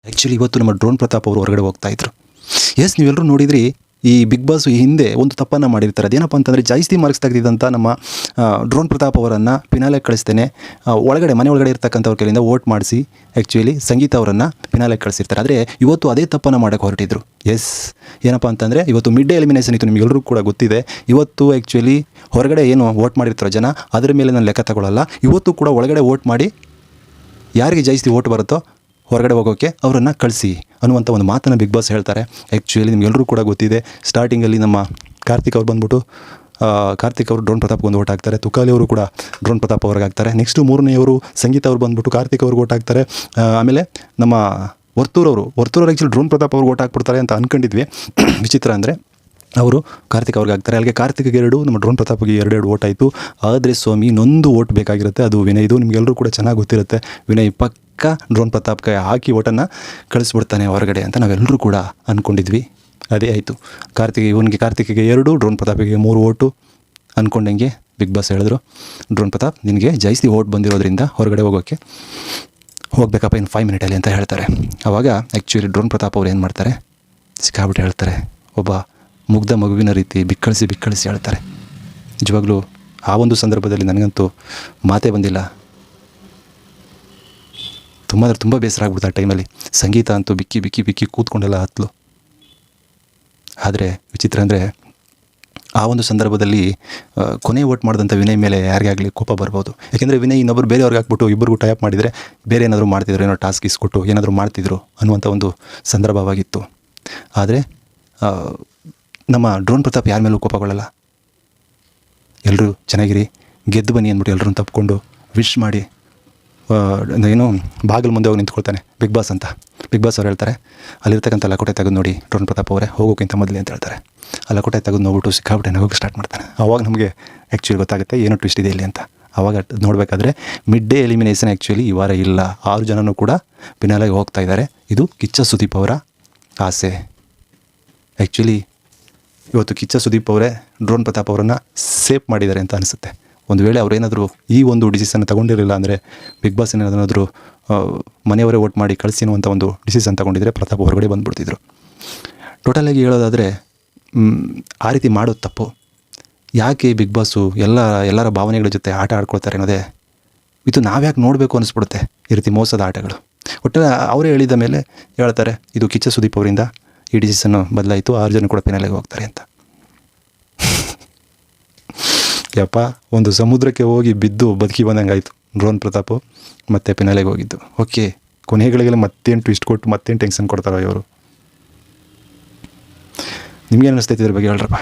Actually ಇವತ್ತು ನಮ್ಮ drone Pratap ಅವರು ಹೊರಗಡೆ ಹೋಗ್ತಾ ಇದ್ರು. ಎಸ್, ನೀವೆಲ್ಲರೂ ನೋಡಿದ್ರಿ, ಈ ಬಿಗ್ ಬಾಸ್ ಈ ಹಿಂದೆ ಒಂದು ತಪ್ಪನ್ನು ಮಾಡಿರ್ತಾರೆ. ಅದೇನಪ್ಪ ಅಂತಂದರೆ ಜಾಸ್ತಿ ಮಾರ್ಕ್ಸ್ ತೆಗೆದಿದ್ದಂಥ ನಮ್ಮ ಡ್ರೋನ್ ಪ್ರತಾಪ್ ಅವರನ್ನು ಫಿನಾಲೆಗೆ ಕಳಿಸ್ತೇನೆ, ಒಳಗಡೆ ಮನೆ ಒಳಗಡೆ ಇರ್ತಕ್ಕಂಥವ್ರ ಕೈಯಿಂದ ವೋಟ್ ಮಾಡಿಸಿ ಆ್ಯಕ್ಚುಲಿ ಸಂಗೀತ ಅವರನ್ನು ಫಿನಾಲೆಗೆ ಕಳಿಸಿರ್ತಾರೆ. ಆದರೆ ಇವತ್ತು ಅದೇ ತಪ್ಪನ್ನು ಮಾಡೋಕ್ಕೆ ಹೊರಟಿದ್ರು. ಎಸ್, ಏನಪ್ಪ ಅಂತಂದರೆ ಇವತ್ತು ಮಿಡ್ ಡೇ ಎಲಿಮಿನೇಷನ್ ಇತ್ತು, ನಿಮಗೆಲ್ಲರೂ ಕೂಡ ಗೊತ್ತಿದೆ. ಇವತ್ತು ಆ್ಯಕ್ಚುಲಿ ಹೊರಗಡೆ ಏನು ವೋಟ್ ಮಾಡಿರ್ತಾರೋ ಜನ, ಅದರ ಮೇಲೆ ನಾನು ಲೆಕ್ಕ ತಗೊಳ್ಳಲ್ಲ. ಇವತ್ತು ಕೂಡ ಒಳಗಡೆ ವೋಟ್ ಮಾಡಿ ಯಾರಿಗೆ ಜಾಸ್ತಿ ವೋಟ್ ಬರುತ್ತೋ ಹೊರಗಡೆ ಹೋಗೋಕ್ಕೆ ಅವರನ್ನು ಕಳಿಸಿ ಅನ್ನುವಂಥ ಒಂದು ಮಾತನ್ನು ಬಿಗ್ ಬಾಸ್ ಹೇಳ್ತಾರೆ. ಆ್ಯಕ್ಚುಲಿ ನಿಮಗೆಲ್ಲರೂ ಕೂಡ ಗೊತ್ತಿದೆ, ಸ್ಟಾರ್ಟಿಂಗಲ್ಲಿ ನಮ್ಮ ಕಾರ್ತಿಕ್ ಅವ್ರು ಬಂದ್ಬಿಟ್ಟು ಕಾರ್ತಿಕ್ ಅವರು ಡ್ರೋನ್ ಪ್ರತಾಪ್ಗೆ ಒಂದು ಓಟ್ ಹಾಕ್ತಾರೆ. ತುಕಾಲಿ ಅವರು ಕೂಡ ಡ್ರೋನ್ ಪ್ರತಾಪ್ ಅವ್ರಿಗೆ ಹಾಕ್ತಾರೆ. ನೆಕ್ಸ್ಟು ಮೂರನೆಯವರು ಸಂಗೀತ ಅವ್ರು ಬಂದ್ಬಿಟ್ಟು ಕಾರ್ತಿಕ್ ಅವ್ರಿಗೆ ಓಟ್ ಹಾಕ್ತಾರೆ. ಆಮೇಲೆ ನಮ್ಮ ವರ್ತೂರವರು ಆ್ಯಕ್ಚುಲಿ ಡ್ರೋನ್ ಪ್ರತಾಪ್ ಅವ್ರಿಗೆ ಓಟ್ ಹಾಕ್ಬಿಡ್ತಾರೆ ಅಂತ ಅಂದ್ಕೊಂಡಿದ್ವಿ. ವಿಚಿತ್ರ ಅಂದರೆ ಅವರು ಕಾರ್ತಿಕ್ ಅವ್ರಿಗೆ ಹಾಕ್ತಾರೆ. ಅಲ್ಲಿಗೆ ಕಾರ್ತಿಕ್ಗೆ 2, ನಮ್ಮ ಡ್ರೋನ್ ಪ್ರತಾಪ್ಗೆ 2 ಓಟ್ ಆಯಿತು. ಆದರೆ ಸ್ವಾಮಿ, ಇನ್ನೊಂದು ಓಟ್ ಬೇಕಾಗಿರುತ್ತೆ, ಅದು ವಿನಯ್ದು. ನಿಮಗೆಲ್ಲರೂ ಕೂಡ ಚೆನ್ನಾಗಿ ಗೊತ್ತಿರುತ್ತೆ, ವಿನಯ್ ಪಕ್ಕ ಡ್ರೋನ್ ಪ್ರತಾಪ್ಗೆ ಹಾಕಿ ಓಟನ್ನು ಕಳಿಸ್ಬಿಡ್ತಾನೆ ಹೊರಗಡೆ ಅಂತ ನಾವೆಲ್ಲರೂ ಕೂಡ ಅಂದ್ಕೊಂಡಿದ್ವಿ. ಅದೇ ಆಯಿತು. ಕಾರ್ತಿಕ್ಗೆ 2, ಡ್ರೋನ್ ಪ್ರತಾಪಿಗೆ 3 ಓಟು ಅಂದ್ಕೊಂಡಂಗೆ ಬಿಗ್ ಬಾಸ್ ಹೇಳಿದ್ರು, ಡ್ರೋನ್ ಪ್ರತಾಪ್ ನಿನಗೆ ಜಾಸ್ತಿ ಓಟ್ ಬಂದಿರೋದ್ರಿಂದ ಹೊರಗಡೆ ಹೋಗಬೇಕಪ್ಪ ಇನ್ನು 5 ಮಿನಿಟಲ್ಲಿ ಅಂತ ಹೇಳ್ತಾರೆ. ಆವಾಗ ಆ್ಯಕ್ಚುಲಿ ಡ್ರೋನ್ ಪ್ರತಾಪ್ ಅವ್ರು ಏನು ಮಾಡ್ತಾರೆ, ಸಿಕ್ಕಾಬಿಟ್ಟು ಹೇಳ್ತಾರೆ. ಒಬ್ಬ ಮುಗ್ಧ ಮಗುವಿನ ರೀತಿ ಬಿಕ್ಕಳಿಸಿ ಹೇಳ್ತಾರೆ. ನಿಜವಾಗ್ಲೂ ಆ ಒಂದು ಸಂದರ್ಭದಲ್ಲಿ ನನಗಂತೂ ಮಾತೇ ಬಂದಿಲ್ಲ. ತುಂಬ ಬೇಸರ ಆಗ್ಬಿಡ್ತು ಆ ಟೈಮಲ್ಲಿ. ಸಂಗೀತ ಅಂತೂ ಬಿಕ್ಕಿ ಕೂತ್ಕೊಂಡೆಲ್ಲ ಹತ್ತಲು. ಆದರೆ ವಿಚಿತ್ರ ಅಂದರೆ ಆ ಒಂದು ಸಂದರ್ಭದಲ್ಲಿ ಕೊನೆ ಓಟ್ ಮಾಡಿದಂಥ ವಿನಯ್ ಮೇಲೆ ಯಾರಿಗೇ ಆಗಲಿ ಕೋಪ ಬರ್ಬೋದು. ಯಾಕೆಂದರೆ ವಿನಯ್ ಇನ್ನೊಬ್ಬರು ಬೇರೆಯವ್ರಿಗೆ ಹಾಕ್ಬಿಟ್ಟು ಇಬ್ಬರಿಗೂ ಟೈಪ್ ಮಾಡಿದರೆ ಬೇರೆ ಏನಾದರೂ ಮಾಡ್ತಿದ್ರು, ಏನೋ ಟಾಸ್ಕ್ ಇಸ್ಕೊಟ್ಟು ಏನಾದರೂ ಮಾಡ್ತಿದ್ರು ಅನ್ನುವಂಥ ಒಂದು ಸಂದರ್ಭವಾಗಿತ್ತು. ಆದರೆ ನಮ್ಮ ಡ್ರೋನ್ ಪ್ರತಾಪ್ ಯಾರ ಮೇಲೂ ಕೋಪಗೊಳ್ಳಲ್ಲ. ಎಲ್ಲರೂ ಚೆನ್ನಾಗಿರಿ, ಗೆದ್ದು ಬನ್ನಿ ಅಂದ್ಬಿಟ್ಟು ಎಲ್ಲರೂ ತಪ್ಪಿಕೊಂಡು ವಿಶ್ ಮಾಡಿ ಏನು ಬಾಗಿಲು ಮುಂದೆ ಹೋಗಿ ನಿಂತ್ಕೊಳ್ತಾನೆ ಬಿಗ್ ಬಾಸ್ ಅಂತ. ಬಿಗ್ ಬಾಸ್ ಅವ್ರು ಹೇಳ್ತಾರೆ, ಅಲ್ಲಿರ್ತಕ್ಕಂಥ ಲಕೋಟೆ ತೆಗೆದು ನೋಡಿ ಡ್ರೋನ್ ಪ್ರತಾಪ್ ಅವರೇ, ಹೋಗೋಕ್ಕಿಂತ ಮೊದಲೇ ಅಂತ ಹೇಳ್ತಾರೆ. ಆ ಲಕೋಟೆ ತೆಗೆದು ನೋಡ್ಬಿಟ್ಟು ಸಿಕ್ಕಾಬಿಟ್ಟೆ ನಗೋಕ್ಕೆ ಸ್ಟಾರ್ಟ್ ಮಾಡ್ತಾನೆ. ಆವಾಗ ನಮಗೆ ಆ್ಯಕ್ಚುಲಿ ಗೊತ್ತಾಗುತ್ತೆ ಏನೋ ಟ್ವಿಸ್ಟ್ ಇದೆ ಇಲ್ಲಿ ಅಂತ. ಆವಾಗ ನೋಡಬೇಕಾದ್ರೆ ಮಿಡ್ ಡೇ ಎಲಿಮಿನೇಷನ್ ಆ್ಯಕ್ಚುಲಿ ಈ ವಾರ ಇಲ್ಲ. 6 ಜನನೂ ಕೂಡ ಫಿನಾಲೆಗೆ ಹೋಗ್ತಾ ಇದ್ದಾರೆ. ಇದು ಕಿಚ್ಚ ಸುದೀಪ್ ಅವರ ಆಸೆ. ಆ್ಯಕ್ಚುಲಿ ಇವತ್ತು ಕಿಚ್ಚ ಸುದೀಪ್ ಅವರೇ ಡ್ರೋನ್ ಪ್ರತಾಪ್ ಅವರನ್ನು ಸೇಫ್ ಮಾಡಿದ್ದಾರೆ ಅಂತ ಅನಿಸುತ್ತೆ. ಒಂದು ವೇಳೆ ಅವರೇನಾದರೂ ಈ ಒಂದು ಡಿಸಿಷನ್ ತೊಗೊಂಡಿರಲಿಲ್ಲ ಅಂದರೆ, ಬಿಗ್ ಬಾಸ್ ಏನಾದರೂ ಮನೆಯವರೇ ವೋಟ್ ಮಾಡಿ ಕಳಿಸಿ ಅನ್ನುವಂಥ ಒಂದು ಡಿಸಿಷನ್ ತೊಗೊಂಡಿದ್ರೆ ಪ್ರತಾಪ್ ಹೊರಗಡೆ ಬಂದುಬಿಡ್ತಿದ್ರು. ಟೋಟಲಾಗಿ ಹೇಳೋದಾದರೆ ಆ ರೀತಿ ಮಾಡೋದು ತಪ್ಪು. ಯಾಕೆ ಬಿಗ್ ಬಾಸು ಎಲ್ಲರ ಭಾವನೆಗಳ ಜೊತೆ ಆಟ ಆಡ್ಕೊಳ್ತಾರೆ ಅನ್ನೋದೇ ಇದು ನಾವ್ಯಾಕೆ ನೋಡಬೇಕು ಅನ್ನಿಸ್ಬಿಡುತ್ತೆ. ಈ ರೀತಿ ಮೋಸದ ಆಟಗಳು. ಒಟ್ಟು ಅವರೇ ಹೇಳಿದ ಮೇಲೆ ಹೇಳ್ತಾರೆ, ಇದು ಕಿಚ್ಚ ಸುದೀಪ್ ಅವರಿಂದ ಈ ಡಿಸಿಷನ್ನು ಬದಲಾಯಿತು, 6 ಜನ ಕೂಡ ಫಿನಾಲೆಗೆ ಹೋಗ್ತಾರೆ ಅಂತ. ಯಪ್ಪ, ಒಂದು ಸಮುದ್ರಕ್ಕೆ ಹೋಗಿ ಬಿದ್ದು ಬದುಕಿ ಬಂದಂಗೆ ಆಯಿತು ಡ್ರೋನ್ ಪ್ರತಾಪು, ಮತ್ತು ಫಿನಾಲೆಗೆ ಹೋಗಿದ್ದು. ಓಕೆ, ಕೊನೆಗಳಿಗೆಲ್ಲ ಮತ್ತೇನು ಟ್ವಿಸ್ಟ್ ಕೊಟ್ಟು ಮತ್ತೇನು ಟೆನ್ಷನ್ ಕೊಡ್ತಾರೋ ಇವರು. ನಿಮ್ಗೇನು ಅನಿಸ್ತೈತೆ ಇದ್ರ ಬಗ್ಗೆ ಹೇಳ್ರಪ್ಪ.